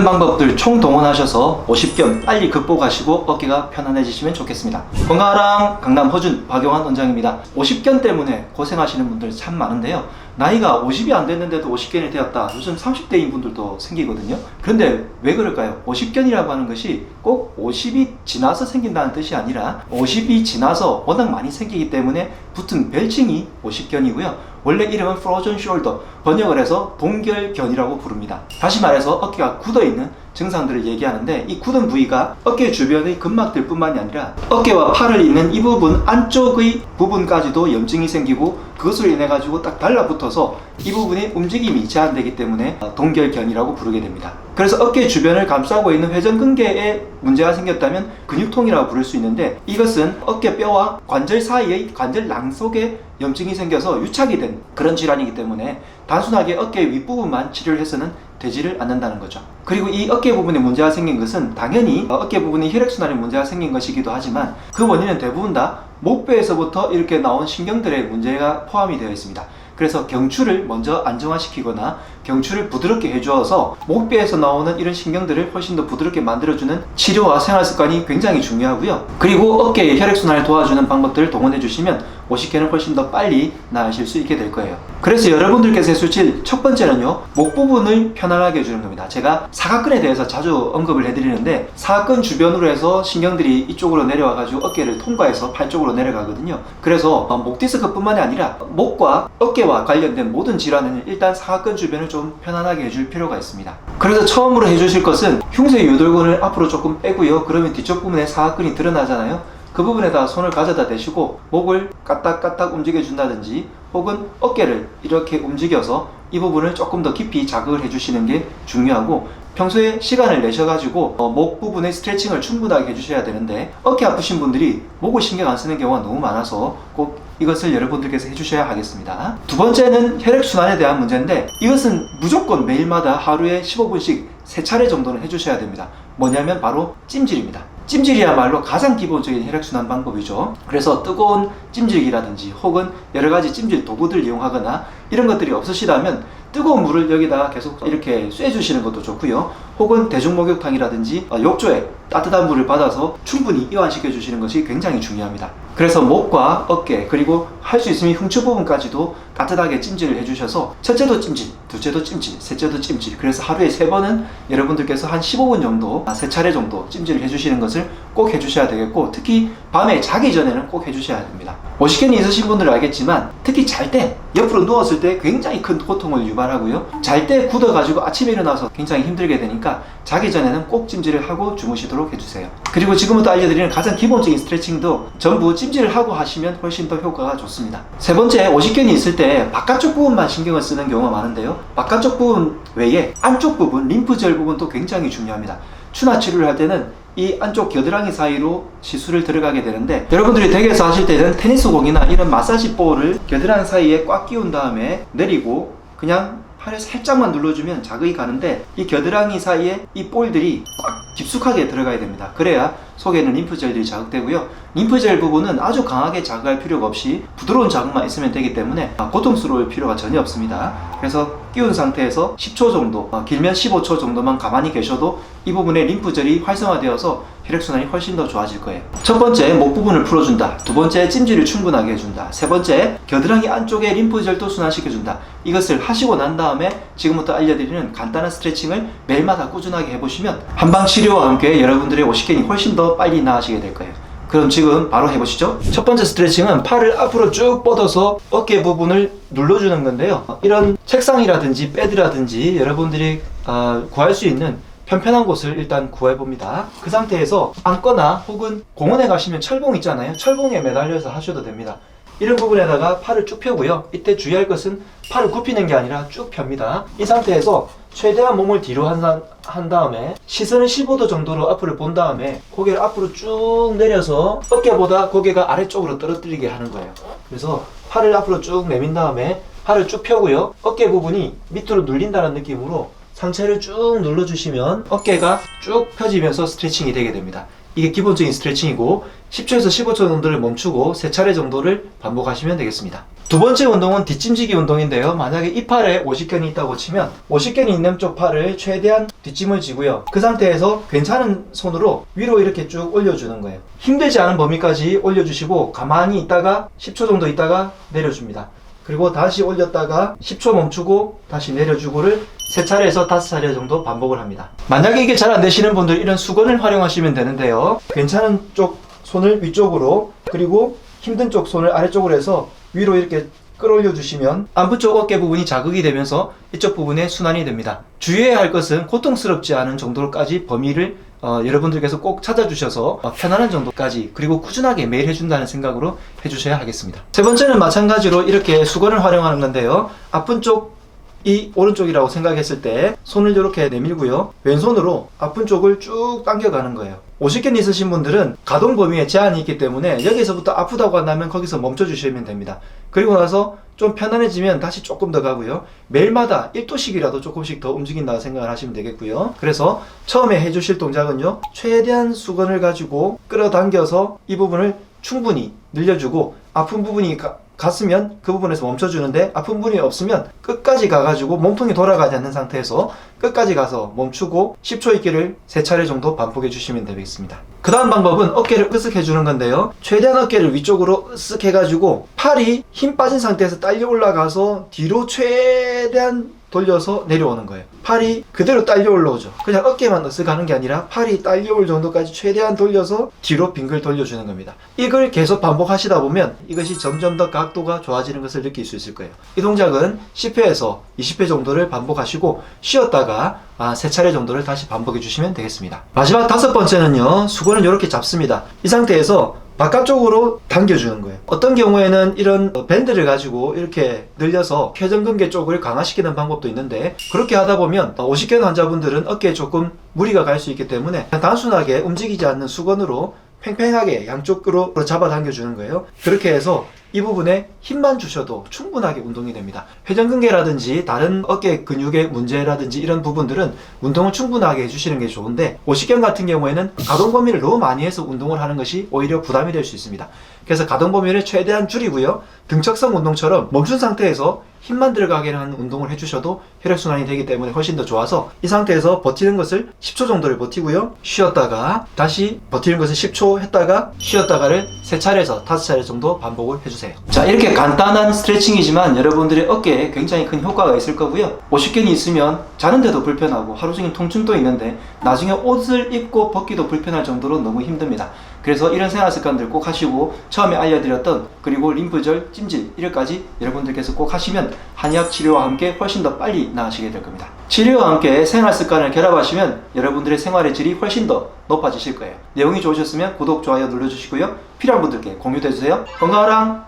방법들 총 동원하셔서 50견 빨리 극복하시고 어깨가 편안해지시면 좋겠습니다. 건강하랑 강남 허준 박용환 원장입니다. 50견 때문에 고생하시는 분들 참 많은데요. 나이가 50이 안 됐는데도 50견이 되었다. 요즘 30대인 분들도 생기거든요. 그런데 왜 그럴까요? 50견이라고 하는 것이 꼭 50이 지나서 생긴다는 뜻이 아니라 50이 지나서 워낙 많이 생기기 때문에 붙은 별칭이 50견이고요. 원래 이름은 frozen shoulder, 번역을 해서 동결견이라고 부릅니다. 다시 말해서 어깨가 굳어있는 증상들을 얘기하는데, 이 굳은 부위가 어깨 주변의 근막들 뿐만이 아니라 어깨와 팔을 잇는 이 부분 안쪽의 부분까지도 염증이 생기고, 그것으로 인해 가지고 딱 달라붙어서 이 부분이 움직임이 제한되기 때문에 동결견이라고 부르게 됩니다. 그래서 어깨 주변을 감싸고 있는 회전근개에 문제가 생겼다면 근육통이라고 부를 수 있는데, 이것은 어깨뼈와 관절 사이의 관절낭 속에 염증이 생겨서 유착이 된 그런 질환이기 때문에 단순하게 어깨 윗부분만 치료를 해서는 되지를 않는다는 거죠. 그리고 이 어깨 부분에 문제가 생긴 것은 당연히 어깨 부분이 혈액순환에 문제가 생긴 것이기도 하지만, 그 원인은 대부분 다 목뼈에서부터 이렇게 나온 신경들의 문제가 포함이 되어 있습니다. 그래서 경추를 먼저 안정화시키거나 경추를 부드럽게 해주어서 목뼈에서 나오는 이런 신경들을 훨씬 더 부드럽게 만들어주는 치료와 생활습관이 굉장히 중요하고요. 그리고 어깨의 혈액순환을 도와주는 방법들을 동원해 주시면 50견을 훨씬 더 빨리 나으실 수 있게 될 거예요. 그래서 여러분들께서 해주실 첫 번째는요, 목 부분을 편안하게 해주는 겁니다. 제가 사각근에 대해서 자주 언급을 해드리는데, 사각근 주변으로 해서 신경들이 이쪽으로 내려와가지고 어깨를 통과해서 팔 쪽으로 내려가거든요. 그래서 목 디스크 뿐만이 아니라 목과 어깨와 관련된 모든 질환은 일단 사각근 주변을 좀 편안하게 해줄 필요가 있습니다. 그래서 처음으로 해주실 것은 흉쇄 유돌근을 앞으로 조금 빼고요. 그러면 뒤쪽 부분에 사각근이 드러나잖아요. 그 부분에다 손을 가져다 대시고 목을 까딱까딱 움직여 준다든지, 혹은 어깨를 이렇게 움직여서 이 부분을 조금 더 깊이 자극을 해주시는 게 중요하고, 평소에 시간을 내셔가지고 목 부분의 스트레칭을 충분하게 해주셔야 되는데, 어깨 아프신 분들이 목을 신경 안 쓰는 경우가 너무 많아서 꼭 이것을 여러분들께서 해주셔야 하겠습니다. 두 번째는 혈액순환에 대한 문제인데, 이것은 무조건 매일마다 하루에 15분씩 3차례 정도는 해주셔야 됩니다. 뭐냐면 바로 찜질입니다. 찜질이야말로 가장 기본적인 혈액순환 방법이죠. 그래서 뜨거운 찜질기라든지 혹은 여러가지 찜질 도구들 이용하거나 이런 것들이 없으시다면 뜨거운 물을 여기다 계속 이렇게 쐬주시는 것도 좋고요. 혹은 대중목욕탕이라든지 욕조에 따뜻한 물을 받아서 충분히 이완시켜 주시는 것이 굉장히 중요합니다. 그래서 목과 어깨, 그리고 할 수 있으면 흉추 부분까지도 따뜻하게 찜질을 해주셔서 첫째도 찜질, 둘째도 찜질, 셋째도 찜질, 그래서 하루에 3번은 여러분들께서 한 15분 정도, 3차례 정도 찜질을 해주시는 것을 꼭 해주셔야 되겠고, 특히 밤에 자기 전에는 꼭 해주셔야 됩니다. 50견이 있으신 분들은 알겠지만, 특히 잘 때, 옆으로 누웠을 때 굉장히 큰 고통을 유발하고요, 잘 때 굳어가지고 아침에 일어나서 굉장히 힘들게 되니까 자기 전에는 꼭 찜질을 하고 주무시도록 해주세요. 그리고 지금부터 알려드리는 가장 기본적인 스트레칭도 전부 찜질을 하고 하시면 훨씬 더 효과가 좋습니다. 세 번째, 50견이 있을 때 바깥쪽 부분만 신경을 쓰는 경우가 많은데요, 바깥쪽 부분 외에 안쪽 부분, 림프절 부분도 굉장히 중요합니다. 추나 치료를 할 때는 이 안쪽 겨드랑이 사이로 시술을 들어가게 되는데, 여러분들이 댁에서 하실 때는 테니스공이나 이런 마사지 볼을 겨드랑이 사이에 꽉 끼운 다음에 내리고 그냥 팔에 살짝만 눌러주면 자극이 가는데, 이 겨드랑이 사이에 이 볼들이 꽉 깊숙하게 들어가야 됩니다. 그래야 속에는 림프절들이 자극되고요. 림프절 부분은 아주 강하게 자극할 필요가 없이 부드러운 자극만 있으면 되기 때문에 고통스러울 필요가 전혀 없습니다. 그래서 끼운 상태에서 10초 정도, 길면 15초 정도만 가만히 계셔도 이 부분에 림프절이 활성화되어서 혈액순환이 훨씬 더 좋아질 거예요. 첫 번째, 목 부분을 풀어준다. 두 번째, 찜질을 충분하게 해준다. 세 번째, 겨드랑이 안쪽에 림프절도 순환시켜준다. 이것을 하시고 난 다음에 지금부터 알려드리는 간단한 스트레칭을 매일마다 꾸준하게 해보시면 한방 치료와 함께 여러분들의 50견이 훨씬 더 빨리 나아지게 될 거예요. 그럼 지금 바로 해보시죠. 첫 번째 스트레칭은 팔을 앞으로 쭉 뻗어서 어깨 부분을 눌러주는 건데요, 이런 책상이라든지 베드라든지 여러분들이 구할 수 있는 편편한 곳을 일단 구해봅니다. 그 상태에서 앉거나 혹은 공원에 가시면 철봉 있잖아요, 철봉에 매달려서 하셔도 됩니다. 이런 부분에다가 팔을 쭉 펴고요, 이때 주의할 것은 팔을 굽히는 게 아니라 쭉 펴니다. 이 상태에서 최대한 몸을 뒤로 한 다음에 시선을 15도 정도로 앞으로 본 다음에 고개를 앞으로 쭉 내려서 어깨보다 고개가 아래쪽으로 떨어뜨리게 하는 거예요. 그래서 팔을 앞으로 쭉 내민 다음에 팔을 쭉 펴고요, 어깨 부분이 밑으로 눌린다는 느낌으로 상체를 쭉 눌러주시면 어깨가 쭉 펴지면서 스트레칭이 되게 됩니다. 이게 기본적인 스트레칭이고 10초에서 15초 정도를 멈추고 3차례 정도를 반복하시면 되겠습니다. 두 번째 운동은 뒷짐지기 운동인데요. 만약에 이 팔에 50견이 있다고 치면 50견이 있는 쪽 팔을 최대한 뒷짐을 지고요. 그 상태에서 괜찮은 손으로 위로 이렇게 쭉 올려주는 거예요. 힘들지 않은 범위까지 올려주시고 가만히 있다가 10초 정도 있다가 내려줍니다. 그리고 다시 올렸다가 10초 멈추고 다시 내려주고를 3차례에서 5차례 정도 반복을 합니다. 만약에 이게 잘 안 되시는 분들 이런 수건을 활용하시면 되는데요. 괜찮은 쪽 손을 위쪽으로 그리고 힘든 쪽 손을 아래쪽으로 해서 위로 이렇게 끌어올려 주시면 안부 쪽 어깨 부분이 자극이 되면서 이쪽 부분에 순환이 됩니다. 주의해야 할 것은 고통스럽지 않은 정도까지 범위를 여러분들께서 꼭 찾아주셔서 편안한 정도까지 그리고 꾸준하게 매일 해준다는 생각으로 해주셔야 하겠습니다. 세 번째는 마찬가지로 이렇게 수건을 활용하는 건데요. 아픈 쪽이 오른쪽이라고 생각했을 때 손을 이렇게 내밀고요. 왼손으로 아픈 쪽을 쭉 당겨가는 거예요. 50견 있으신 분들은 가동 범위에 제한이 있기 때문에 여기서부터 아프다고 한다면 거기서 멈춰주시면 됩니다. 그리고 나서 좀 편안해지면 다시 조금 더 가고요. 매일마다 1도씩이라도 조금씩 더 움직인다고 생각을 하시면 되겠고요. 그래서 처음에 해주실 동작은요. 최대한 수건을 가지고 끌어당겨서 이 부분을 충분히 늘려주고 아픈 부분이 갔으면 그 부분에서 멈춰주는데 아픈 부분이 없으면 끝까지 가가지고 몸통이 돌아가지 않는 상태에서 끝까지 가서 멈추고 10초 있기를 3차례 정도 반복해 주시면 되겠습니다. 그 다음 방법은 어깨를 으쓱 해주는 건데요. 최대한 어깨를 위쪽으로 으쓱 해가지고 팔이 힘 빠진 상태에서 딸려 올라가서 뒤로 최대한 돌려서 내려오는 거예요. 팔이 그대로 딸려 올라오죠. 그냥 어깨만 으쓱하는 게 아니라 팔이 딸려올 정도까지 최대한 돌려서 뒤로 빙글 돌려주는 겁니다. 이걸 계속 반복하시다 보면 이것이 점점 더 각도가 좋아지는 것을 느낄 수 있을 거예요. 이 동작은 10회에서 20회 정도를 반복하시고 쉬었다가 3차례 정도를 다시 반복해 주시면 되겠습니다. 마지막 5번째는요. 수건을 이렇게 잡습니다. 이 상태에서 바깥쪽으로 당겨주는 거예요. 어떤 경우에는 이런 밴드를 가지고 이렇게 늘려서 회전근개 쪽을 강화시키는 방법도 있는데 그렇게 하다 보면 50견 환자분들은 어깨에 조금 무리가 갈 수 있기 때문에 단순하게 움직이지 않는 수건으로 팽팽하게 양쪽으로 잡아당겨주는 거예요. 그렇게 해서 이 부분에 힘만 주셔도 충분하게 운동이 됩니다. 회전근개라든지 다른 어깨 근육의 문제라든지 이런 부분들은 운동을 충분하게 해주시는 게 좋은데 50견 같은 경우에는 가동 범위를 너무 많이 해서 운동을 하는 것이 오히려 부담이 될 수 있습니다. 그래서 가동 범위를 최대한 줄이고요. 등척성 운동처럼 멈춘 상태에서 힘만 들어가게 하는 운동을 해주셔도 혈액순환이 되기 때문에 훨씬 더 좋아서 이 상태에서 버티는 것을 10초 정도를 버티고요. 쉬었다가 다시 버티는 것을 10초 했다가 쉬었다가를 3차례에서 5차례 정도 반복을 해주세요. 자, 이렇게 간단한 스트레칭이지만 여러분들의 어깨에 굉장히 큰 효과가 있을 거고요. 50견이 있으면 자는데도 불편하고 하루 종일 통증도 있는데 나중에 옷을 입고 벗기도 불편할 정도로 너무 힘듭니다. 그래서 이런 생활 습관들 꼭 하시고 처음에 알려드렸던 그리고 림프절, 찜질 이럴까지 여러분들께서 꼭 하시면 한의학 치료와 함께 훨씬 더 빨리 나아지게 될 겁니다. 치료와 함께 생활 습관을 결합하시면 여러분들의 생활의 질이 훨씬 더 높아지실 거예요. 내용이 좋으셨으면 구독, 좋아요 눌러주시고요. 필요한 분들께 공유도 해주세요. 건강하랑